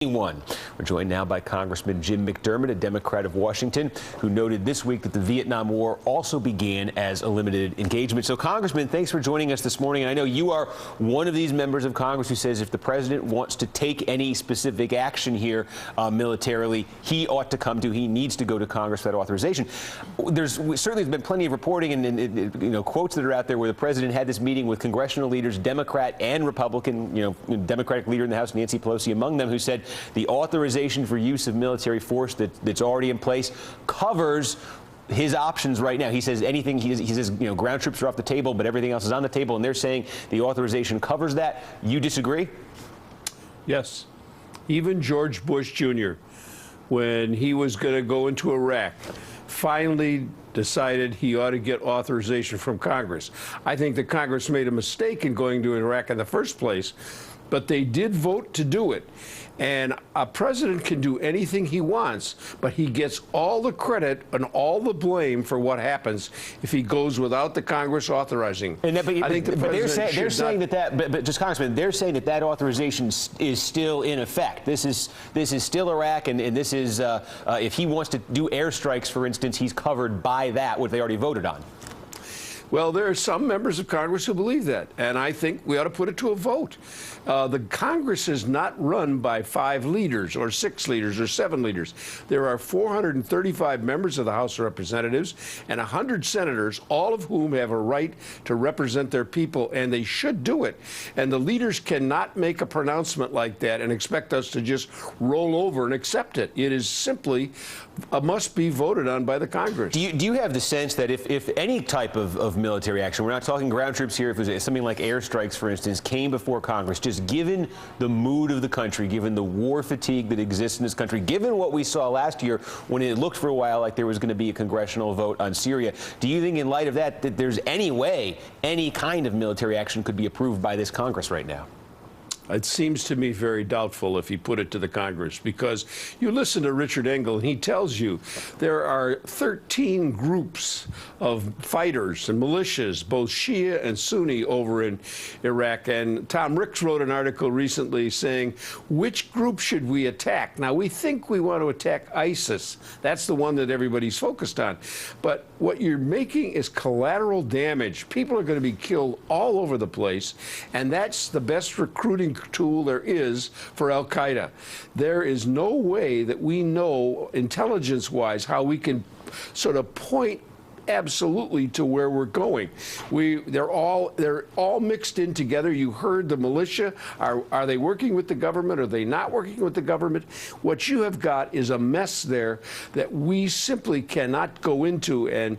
We're joined now by Congressman Jim McDermott, a Democrat of Washington, who noted this week that the Vietnam War also began as a limited engagement. So, Congressman, thanks for joining us this morning. And I know you are one of these members of Congress who says if the president wants to take any specific action here militarily, he needs to go to Congress for that authorization. There's certainly been plenty of reporting and quotes that are out there where the president had this meeting with congressional leaders, Democrat and Republican, Democratic leader in the House, Nancy Pelosi, among them, who said the authorization for use of military force that's already in place covers his options right now. He says anything, he says, ground troops are off the table, but everything else is on the table, and they're saying the authorization covers that. You disagree? Yes. Even George Bush Jr., when he was going to go into Iraq, finally decided he ought to get authorization from Congress. I think the Congress made a mistake in going to Iraq in the first place, but they did vote to do it. And a president can do anything he wants, but he gets all the credit and all the blame for what happens if he goes without the Congress authorizing. And that, I think they're saying that authorization is still in effect. This is still Iraq, and this is if he wants to do airstrikes, for instance, he's covered by that, what they already voted on. Well, there are some members of Congress who believe that, and I think we ought to put it to a vote. The Congress is not run by 5 leaders or 6 leaders or 7 leaders. There are 435 members of the House of Representatives and 100 senators, all of whom have a right to represent their people, and they should do it. And the leaders cannot make a pronouncement like that and expect us to just roll over and accept it. It is simply must be voted on by the Congress. Do you have the sense that if any type of military action, we're not talking ground troops here, if it was something like airstrikes, for instance, came before Congress, just given the mood of the country, given the war fatigue that exists in this country, given what we saw last year when it looked for a while like there was going to be a congressional vote on Syria, do you think in light of that there's any way any kind of military action could be approved by this Congress right now? It seems to me very doubtful if he put it to the Congress, because you listen to Richard Engel and he tells you there are 13 groups of fighters and militias, both Shia and Sunni, over in Iraq. And Tom Ricks wrote an article recently saying, which group should we attack? Now, we think we want to attack ISIS. That's the one that everybody's focused on. But what you're making is collateral damage. People are going to be killed all over the place, and that's the best recruiting tool there is for Al-Qaeda. There is no way that we know intelligence-wise how we can sort of point absolutely to where we're going. They're all mixed in together. You heard the militia. Are they working with the government? Are they not working with the government? What you have got is a mess there that we simply cannot go into and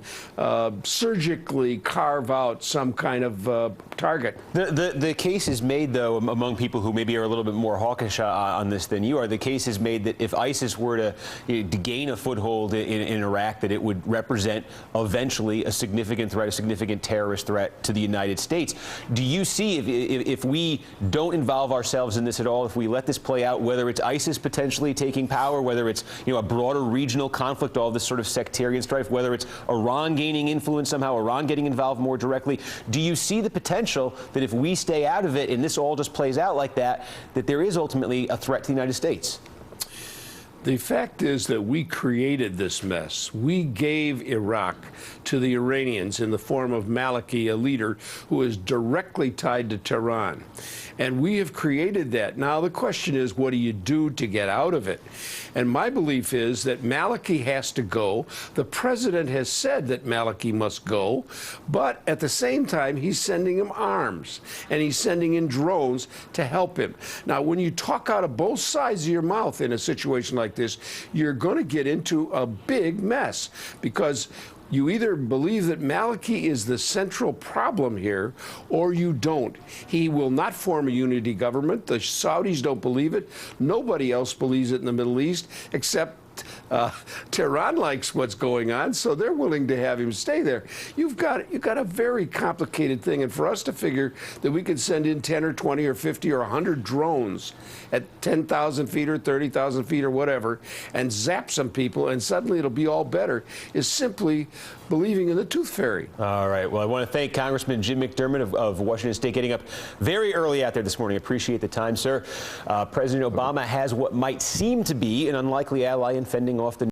surgically carve out some kind of target. The case is made, though, among people who maybe are a little bit more hawkish on this than you are. The case is made that if ISIS were to gain a foothold in Iraq, that it would represent eventually a significant threat, a significant terrorist threat to the United States. Do you see if we don't involve ourselves in this at all, if we let this play out, whether it's ISIS potentially taking power, whether it's a broader regional conflict, all this sort of sectarian strife, whether it's Iran gaining influence somehow, Iran getting involved more directly, do you see the potential that if we stay out of it and this all just plays out like that, that there is ultimately a threat to the United States? The fact is that we created this mess. We gave Iraq to the Iranians in the form of Maliki, a leader who is directly tied to Tehran. And we have created that. Now the question is, what do you do to get out of it? And my belief is that Maliki has to go. The president has said that Maliki must go, but at the same time, he's sending him arms, and he's sending in drones to help him. Now, when you talk out of both sides of your mouth in a situation like this, you're going to get into a big mess, because you either believe that Maliki is the central problem here, or you don't. He will not form a unity government. The Saudis don't believe it. Nobody else believes it in the Middle East, except Tehran likes what's going on, so they're willing to have him stay there. You've got a very complicated thing, and for us to figure that we could send in 10 or 20 or 50 or 100 drones at 10,000 feet or 30,000 feet or whatever and zap some people and suddenly it'll be all better is simply believing in the tooth fairy. All right. Well, I want to thank Congressman Jim McDermott of Washington State, getting up very early out there this morning. Appreciate the time, sir. President Obama has what might seem to be an unlikely ally in fending off the